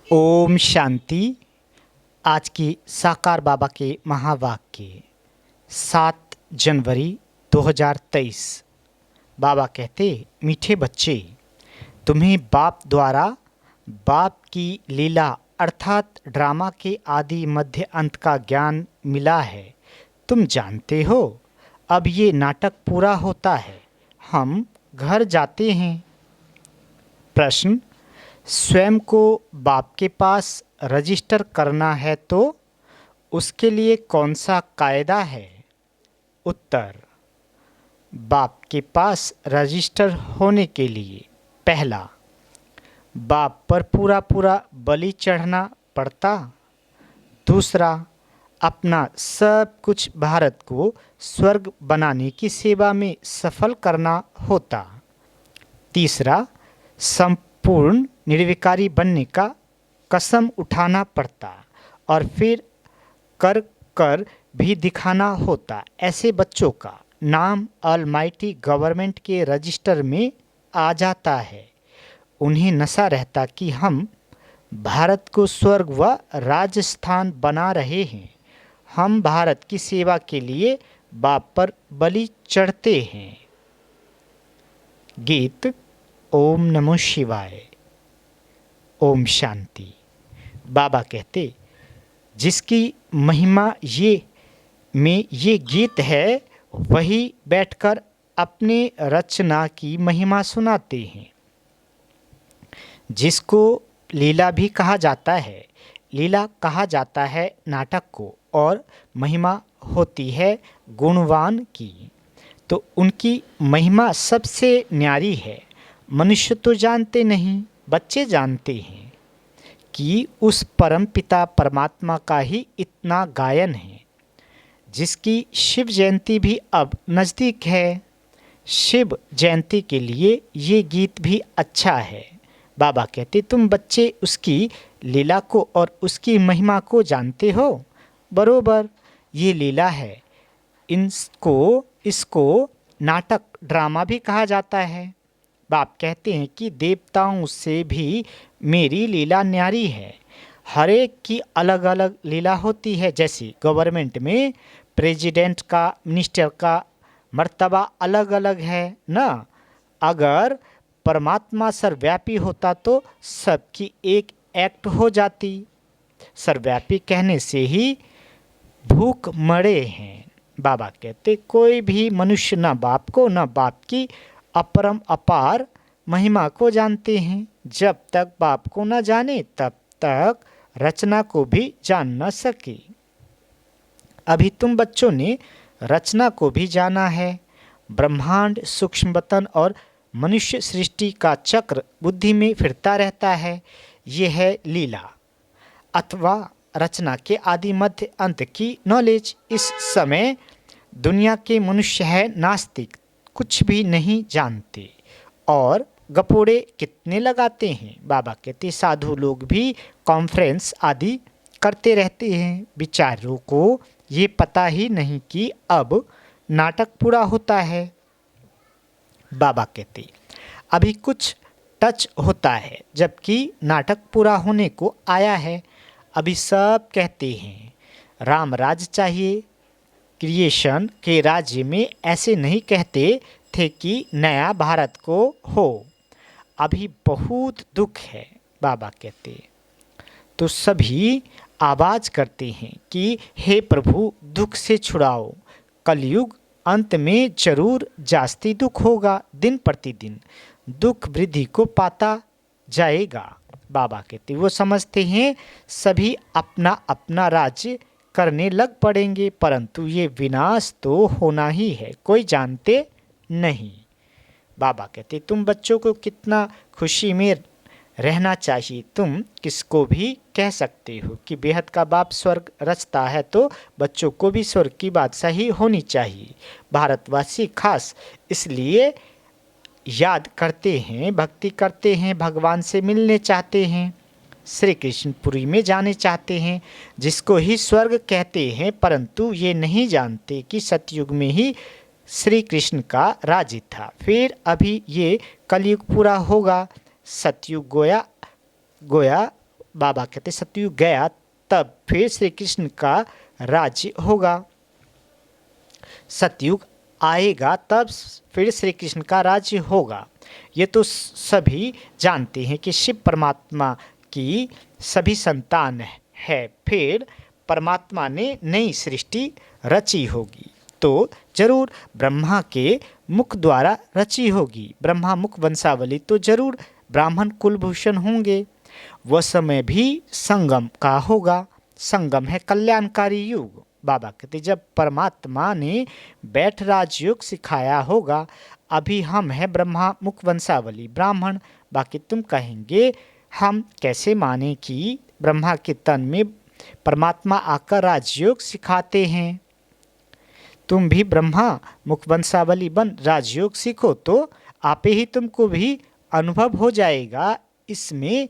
ओम शांति। आज की साकार बाबा के महावाक्य 7 जनवरी 2023। बाबा कहते, मीठे बच्चे, तुम्हें बाप द्वारा बाप की लीला अर्थात ड्रामा के आदि मध्य अंत का ज्ञान मिला है। तुम जानते हो, अब ये नाटक पूरा होता है, हम घर जाते हैं। प्रश्न, स्वयं को बाप के पास रजिस्टर करना है तो उसके लिए कौन सा कायदा है? उत्तर, बाप के पास रजिस्टर होने के लिए पहला, बाप पर पूरा पूरा बलि चढ़ना पड़ता। दूसरा, अपना सब कुछ भारत को स्वर्ग बनाने की सेवा में सफल करना होता। तीसरा, संपूर्ण निर्विकारी बनने का कसम उठाना पड़ता और फिर कर कर भी दिखाना होता। ऐसे बच्चों का नाम ऑलमाइटी गवर्नमेंट के रजिस्टर में आ जाता है। उन्हें नशा रहता कि हम भारत को स्वर्ग व राजस्थान बना रहे हैं। हम भारत की सेवा के लिए बाप पर बलि चढ़ते हैं। गीत। ओम नमो शिवाय। ओम शांति। बाबा कहते, जिसकी महिमा ये गीत है, वही बैठकर अपने रचना की महिमा सुनाते हैं। जिसको लीला भी कहा जाता है। लीला कहा जाता है नाटक को, और महिमा होती है गुणवान की। तो उनकी महिमा सबसे न्यारी है। मनुष्य तो जानते नहीं, बच्चे जानते हैं कि उस परम पिता परमात्मा का ही इतना गायन है, जिसकी शिव जयंती भी अब नज़दीक है। शिव जयंती के लिए ये गीत भी अच्छा है। बाबा कहते, तुम बच्चे उसकी लीला को और उसकी महिमा को जानते हो। बरोबर, ये लीला है। इसको नाटक ड्रामा भी कहा जाता है। बाप कहते हैं कि देवताओं से भी मेरी लीला न्यारी है। हर एक की अलग अलग लीला होती है। जैसे गवर्नमेंट में प्रेसिडेंट का, मिनिस्टर का मर्तबा अलग अलग है ना। अगर परमात्मा सर्वव्यापी होता तो सबकी एक एक्ट हो जाती। सर्वव्यापी कहने से ही भूख मरे हैं। बाबा कहते, कोई भी मनुष्य न बाप को न बाप की अपरम अपार महिमा को जानते हैं। जब तक बाप को न जाने तब तक रचना को भी जान न सके। अभी तुम बच्चों ने रचना को भी जाना है। ब्रह्मांड, सूक्ष्म वतन और मनुष्य सृष्टि का चक्र बुद्धि में फिरता रहता है। यह है लीला अथवा रचना के आदि मध्य अंत की नॉलेज। इस समय दुनिया के मनुष्य है नास्तिक, कुछ भी नहीं जानते और गपोड़े कितने लगाते हैं। बाबा कहते, साधु लोग भी कॉन्फ्रेंस आदि करते रहते हैं। विचारों को ये पता ही नहीं कि अब नाटक पूरा होता है। बाबा कहते, अभी कुछ टच होता है, जबकि नाटक पूरा होने को आया है। अभी सब कहते हैं राम राज चाहिए। क्रिएशन के राज्य में ऐसे नहीं कहते थे कि नया भारत को हो। अभी बहुत दुख है। बाबा कहते, तो सभी आवाज़ करते हैं कि हे प्रभु, दुख से छुड़ाओ। कलयुग अंत में जरूर जास्ती दुख होगा। दिन प्रतिदिन दुख वृद्धि को पाता जाएगा। बाबा कहते, वो समझते हैं सभी अपना अपना राज्य करने लग पड़ेंगे, परंतु ये विनाश तो होना ही है, कोई जानते नहीं। बाबा कहते, तुम बच्चों को कितना खुशी में रहना चाहिए। तुम किसको भी कह सकते हो कि बेहद का बाप स्वर्ग रचता है, तो बच्चों को भी स्वर्ग की बात सही होनी चाहिए। भारतवासी खास इसलिए याद करते हैं, भक्ति करते हैं, भगवान से मिलने चाहते हैं, श्री कृष्णपुरी में जाने चाहते हैं, जिसको ही स्वर्ग कहते हैं, परंतु ये नहीं जानते कि सतयुग में ही श्री कृष्ण का राज्य था। फिर अभी ये कलयुग पूरा होगा। सतयुग गोया बाबा कहते सतयुग गया तब फिर श्री कृष्ण का राज्य होगा। सतयुग आएगा तब फिर श्री कृष्ण का राज्य होगा। ये तो सभी जानते हैं कि शिव परमात्मा की सभी संतान है। फिर परमात्मा ने नई सृष्टि रची होगी तो जरूर ब्रह्मा के मुख द्वारा रची होगी। ब्रह्मा मुख वंशावली तो जरूर ब्राह्मण कुलभूषण होंगे। वह समय भी संगम का होगा। संगम है कल्याणकारी युग। बाबा कहते जब परमात्मा ने बैठ राजयोग सिखाया होगा। अभी हम हैं ब्रह्मा मुख वंशावली ब्राह्मण। बाकी तुम कहेंगे हम कैसे माने कि ब्रह्मा के तन में परमात्मा आकर राजयोग सिखाते हैं। तुम भी ब्रह्मा मुख वंशावली बन राजयोग सीखो तो आपे ही तुमको भी अनुभव हो जाएगा। इसमें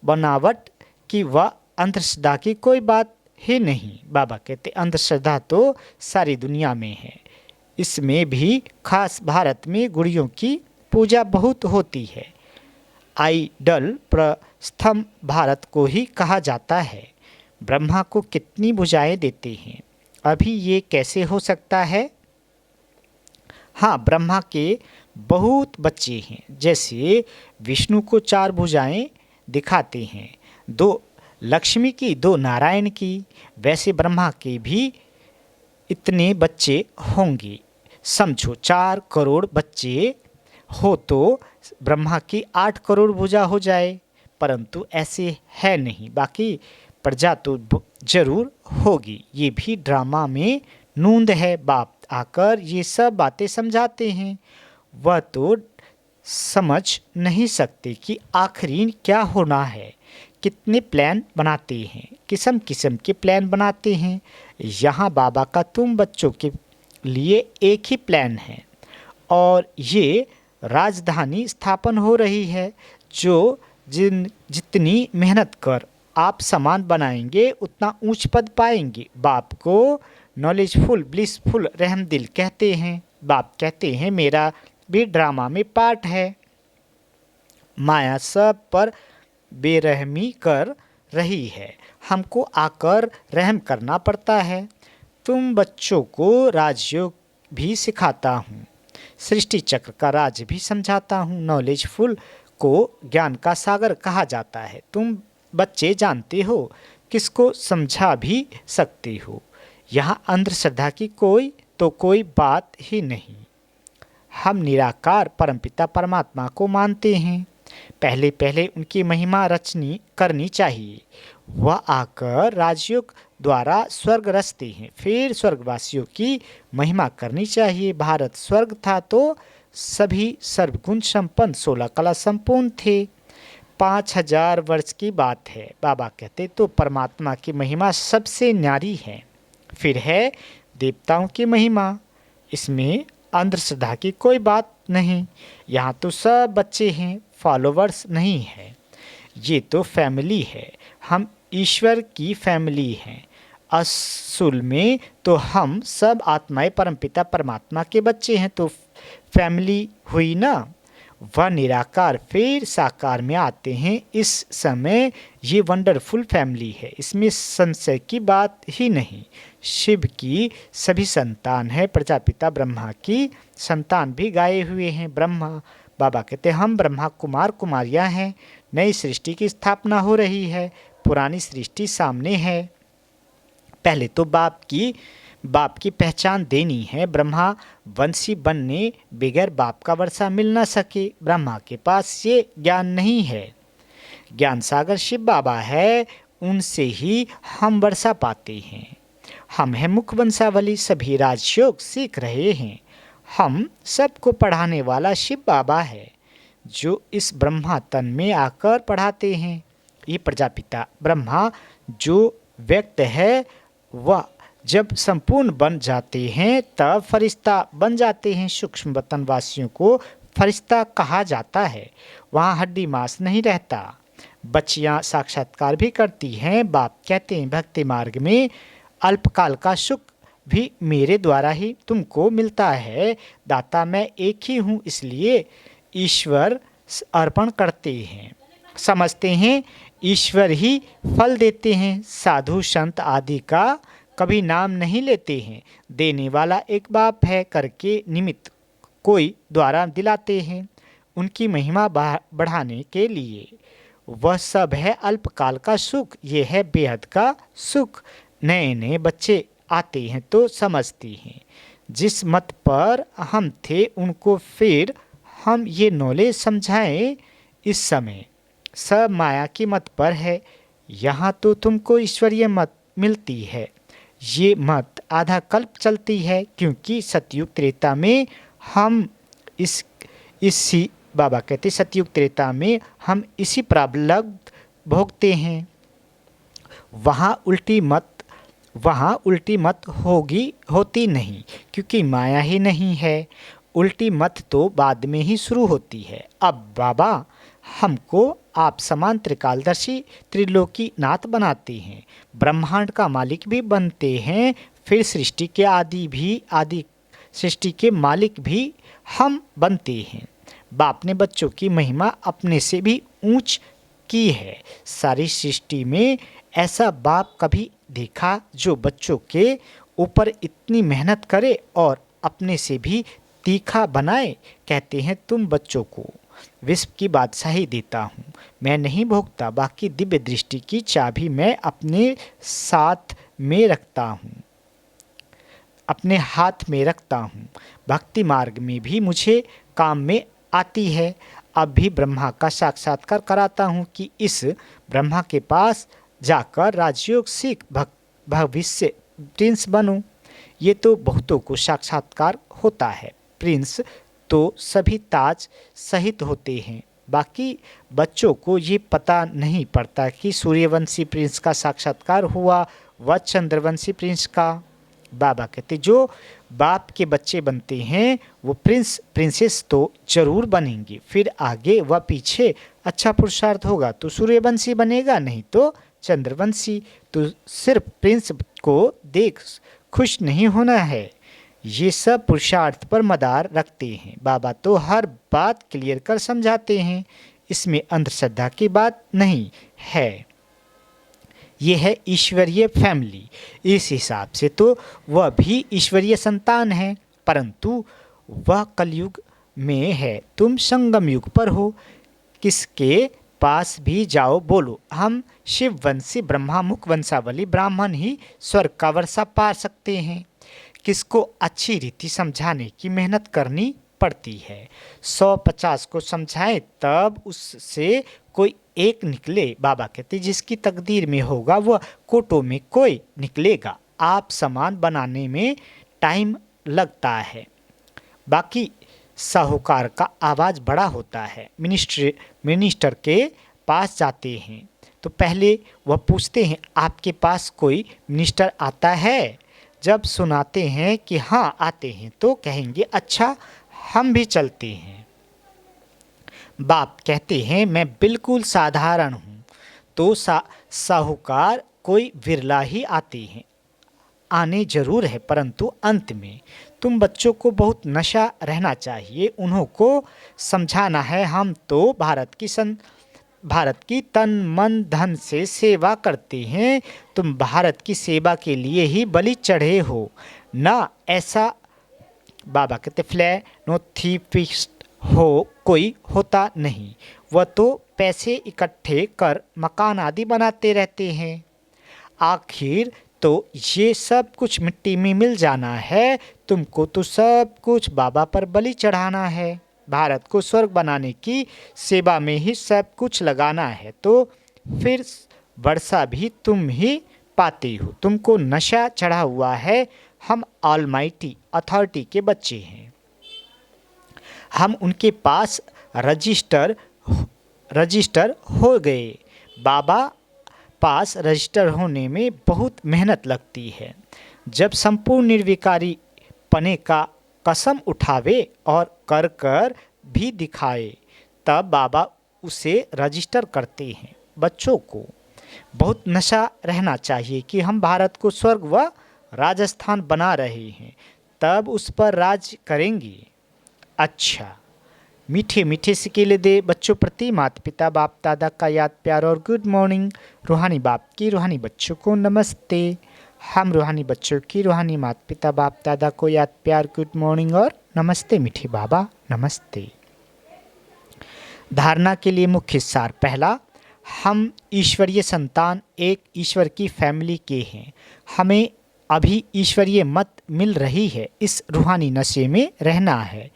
बनावट की व अंधश्रद्धा की कोई बात ही नहीं। बाबा कहते अंधश्रद्धा तो सारी दुनिया में है। इसमें भी खास भारत में गुड़ियों की पूजा बहुत होती है। आइडल प्रस्थम भारत को ही कहा जाता है। ब्रह्मा को कितनी भुजाएं देते हैं। अभी ये कैसे हो सकता है? हाँ, ब्रह्मा के बहुत बच्चे हैं। जैसे विष्णु को 4 भुजाएं दिखाते हैं, 2 लक्ष्मी की 2 नारायण की। वैसे ब्रह्मा के भी इतने बच्चे होंगे। समझो 4 करोड़ बच्चे हो तो ब्रह्मा की 8 करोड़ भुजा हो जाए, परंतु ऐसे है नहीं। बाकी प्रजा तो जरूर होगी। ये भी ड्रामा में नूंद है। बाप आकर ये सब बातें समझाते हैं। वह तो समझ नहीं सकते कि आखिरी क्या होना है। कितने प्लान बनाते हैं, किस्म किस्म के प्लान बनाते हैं। यहाँ बाबा का तुम बच्चों के लिए एक ही प्लान है और ये राजधानी स्थापन हो रही है। जो जितनी मेहनत कर आप सामान बनाएंगे उतना ऊंच पद पाएंगे। बाप को नॉलेजफुल ब्लिसफुल रहमदिल कहते हैं। बाप कहते हैं मेरा भी ड्रामा में पार्ट है। माया सब पर बेरहमी कर रही है। हमको आकर रहम करना पड़ता है। तुम बच्चों को राजयोग भी सिखाता हूँ, सृष्टि चक्र का राज भी समझाता हूँ। नॉलेजफुल को ज्ञान का सागर कहा जाता है। तुम बच्चे जानते हो, किसको समझा भी सकते हो। यहाँ अंधश्रद्धा की कोई बात ही नहीं। हम निराकार परमपिता परमात्मा को मानते हैं। पहले पहले उनकी महिमा रचनी करनी चाहिए। वह आकर राजयोग द्वारा स्वर्ग रचते हैं। फिर स्वर्गवासियों की महिमा करनी चाहिए। भारत स्वर्ग था तो सभी सर्वगुण संपन्न 16 कला संपूर्ण थे। 5000 वर्ष की बात है। बाबा कहते तो परमात्मा की महिमा सबसे न्यारी है। फिर है देवताओं की महिमा। इसमें अंधश्रद्धा की कोई बात नहीं। यहाँ तो सब बच्चे हैं, फॉलोवर्स नहीं है। ये तो फैमिली है। हम ईश्वर की फैमिली हैं। असल में तो हम सब आत्माएं परमपिता परमात्मा के बच्चे हैं। तो फैमिली हुई ना। वह निराकार फिर साकार में आते हैं। इस समय ये वंडरफुल फैमिली है। इसमें संशय की बात ही नहीं। शिव की सभी संतान है। प्रजापिता ब्रह्मा की संतान भी गाए हुए हैं। ब्रह्मा बाबा कहते हैं हम ब्रह्मा कुमार कुमारियां हैं। नई सृष्टि की स्थापना हो रही है। पुरानी सृष्टि सामने है। पहले तो बाप की पहचान देनी है। ब्रह्मा वंशी बनने बगैर बाप का वर्षा मिल ना सके। ब्रह्मा के पास ये ज्ञान नहीं है। ज्ञान सागर शिव बाबा है, उनसे ही हम वर्षा पाते हैं। हम हैं मुख वंशावली, सभी राजयोग सीख रहे हैं। हम सबको पढ़ाने वाला शिव बाबा है जो इस ब्रह्मा तन में आकर पढ़ाते हैं। ये प्रजापिता ब्रह्मा जो व्यक्त है वह जब संपूर्ण बन जाते हैं तब फरिश्ता बन जाते हैं। सूक्ष्म वतन वासियों को फरिश्ता कहा जाता है। वहाँ हड्डी मांस नहीं रहता। बच्चियाँ साक्षात्कार भी करती हैं। बाप कहते हैं भक्ति मार्ग में अल्पकाल का सुख भी मेरे द्वारा ही तुमको मिलता है। दाता मैं एक ही हूँ, इसलिए ईश्वर अर्पण करते हैं। समझते हैं ईश्वर ही फल देते हैं, साधु संत आदि का कभी नाम नहीं लेते हैं। देने वाला एक बाप है करके निमित्त कोई द्वारा दिलाते हैं उनकी महिमा बढ़ाने के लिए। वह सब है अल्पकाल का सुख, ये है बेहद का सुख। नए नए बच्चे आते हैं तो समझते हैं जिस मत पर हम थे उनको फिर हम ये नॉलेज समझाएं। इस समय सब माया की मत पर है, यहाँ तो तुमको ईश्वरीय मत मिलती है। ये मत आधा कल्प चलती है क्योंकि सतयुग त्रेता में हम इसी बाबा कहते सतयुग त्रेता में हम इसी प्रारब्ध भोगते हैं। वहाँ उल्टी मत होती नहीं क्योंकि माया ही नहीं है। उल्टी मत तो बाद में ही शुरू होती है। अब बाबा हमको आप समान त्रिकालदर्शी त्रिलोकी नाथ बनाते हैं, ब्रह्मांड का मालिक भी बनते हैं, फिर सृष्टि के आदि सृष्टि के मालिक भी हम बनते हैं। बाप ने बच्चों की महिमा अपने से भी ऊंच की है। सारी सृष्टि में ऐसा बाप कभी देखा जो बच्चों के ऊपर इतनी मेहनत करे और अपने से भी तीखा बनाए। कहते हैं तुम बच्चों को विश्व की बादशाही देता हूँ, मैं नहीं भोगता, बाकी दिव्य दृष्टि की चाबी मैं अपने साथ में रखता हूँ, अपने हाथ में रखता हूँ। भक्ति मार्ग में भी मुझे काम में आती है। अब भी ब्रह्मा का साक्षात्कार कराता हूँ कि इस ब्रह्मा के पास जाकर राजयोग सीख भविष्य प्रिंस बनूं। ये तो बहुतों को साक्षात्कार होता है। प्रिंस तो सभी ताज सहित होते हैं, बाकी बच्चों को ये पता नहीं पड़ता कि सूर्यवंशी प्रिंस का साक्षात्कार हुआ व चंद्रवंशी प्रिंस का। बाबा कहते जो बाप के बच्चे बनते हैं वो प्रिंसेस तो जरूर बनेंगे, फिर आगे व पीछे अच्छा पुरुषार्थ होगा तो सूर्यवंशी बनेगा, नहीं तो चंद्रवंशी। तो सिर्फ प्रिंस को देख खुश नहीं होना है, ये सब पुरुषार्थ पर मदार रखते हैं। बाबा तो हर बात क्लियर कर समझाते हैं, इसमें अंधश्रद्धा की बात नहीं है। ये है ईश्वरीय फैमिली। इस हिसाब से तो वह भी ईश्वरीय संतान है, परंतु वह कलयुग में है, तुम संगम युग पर हो। किसके पास भी जाओ बोलो हम शिववंशी ब्रह्मामुख वंशावली ब्राह्मण ही स्वर्ग का वर्षा पा सकते हैं। किसको अच्छी रीति समझाने की मेहनत करनी पड़ती है। 150 को समझाएं तब उससे कोई एक निकले। बाबा कहते जिसकी तकदीर में होगा वह कोटों में कोई निकलेगा। आप सामान बनाने में टाइम लगता है, बाकी साहूकार का आवाज़ बड़ा होता है। मिनिस्टर के पास जाते हैं तो पहले वह पूछते हैं आपके पास कोई मिनिस्टर आता है। जब सुनाते हैं कि हाँ आते हैं तो कहेंगे अच्छा हम भी चलते हैं। बाप कहते हैं मैं बिल्कुल साधारण हूँ तो साहूकार कोई विरला ही आते हैं, आने जरूर है, परंतु अंत में तुम बच्चों को बहुत नशा रहना चाहिए। उन्हों को समझाना है हम तो भारत की तन मन धन से सेवा करते हैं, तुम भारत की सेवा के लिए ही बलि चढ़े हो ना। ऐसा बाबा कहते फ्लैनोथिपिस्ट हो कोई होता नहीं, वह तो पैसे इकट्ठे कर मकान आदि बनाते रहते हैं। आखिर तो ये सब कुछ मिट्टी में मिल जाना है, तुमको तो सब कुछ बाबा पर बलि चढ़ाना है। भारत को स्वर्ग बनाने की सेवा में ही सब कुछ लगाना है, तो फिर वर्षा भी तुम ही पाते हो। तुमको नशा चढ़ा हुआ है। हम ऑलमाइटी अथॉरिटी के बच्चे हैं, हम उनके पास रजिस्टर हो गए। बाबा पास रजिस्टर होने में बहुत मेहनत लगती है। जब संपूर्ण निर्विकारी पने का कसम उठावे और कर भी दिखाए तब बाबा उसे रजिस्टर करते हैं। बच्चों को बहुत नशा रहना चाहिए कि हम भारत को स्वर्ग व राजस्थान बना रहे हैं, तब उस पर राज करेंगे। अच्छा मीठे मीठे सिकेले दे बच्चों प्रति माता पिता बाप दादा का याद प्यार और गुड मॉर्निंग। रूहानी बाप की रूहानी बच्चों को नमस्ते। हम रूहानी बच्चों की रूहानी माता पिता बाप दादा को याद प्यार गुड मॉर्निंग और नमस्ते मीठे बाबा नमस्ते। धारणा के लिए मुख्य सार। पहला, हम ईश्वरीय संतान एक ईश्वर की फैमिली के हैं। हमें अभी ईश्वरीय मत मिल रही है, इस रूहानी नशे में रहना है,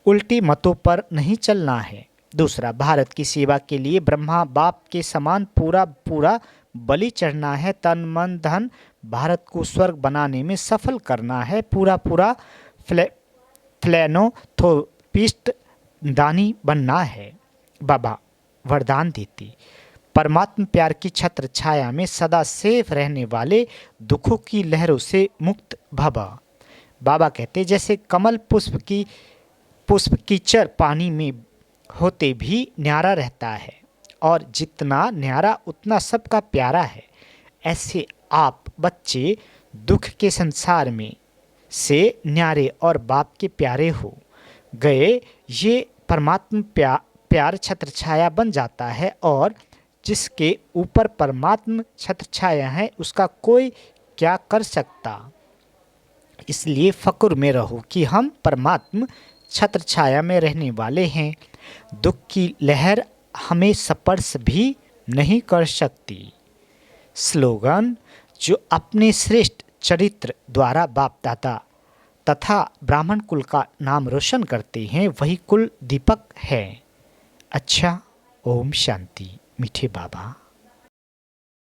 उल्टी मतों पर नहीं चलना है। दूसरा, भारत की सेवा के लिए ब्रह्मा बाप के समान पूरा पूरा बलि चढ़ना है, तन मन धन भारत को स्वर्ग बनाने में सफल करना है, पूरा पूरा फिलैनोथोपिस्ट दानी बनना है। बाबा वरदान देती, परमात्मा प्यार की छत्र छाया में सदा सेफ रहने वाले, दुखों की लहरों से मुक्त भवा। बाबा कहते, जैसे कमल पुष्प कीचड़ पानी में होते भी न्यारा रहता है और जितना न्यारा उतना सबका प्यारा है, ऐसे आप बच्चे दुख के संसार में से न्यारे और बाप के प्यारे हो गए। ये परमात्मा प्यार छत्र छाया बन जाता है और जिसके ऊपर परमात्मा छत्र छाया है उसका कोई क्या कर सकता। इसलिए फ़क्र में रहो कि हम परमात्मा छत्र छाया में रहने वाले हैं। दुख की लहर हमें स्पर्श भी नहीं कर सकती। स्लोगन, जो अपने श्रेष्ठ चरित्र द्वारा बाप दादा तथा ब्राह्मण कुल का नाम रोशन करते हैं वही कुल दीपक है। अच्छा, ओम शांति मीठे बाबा।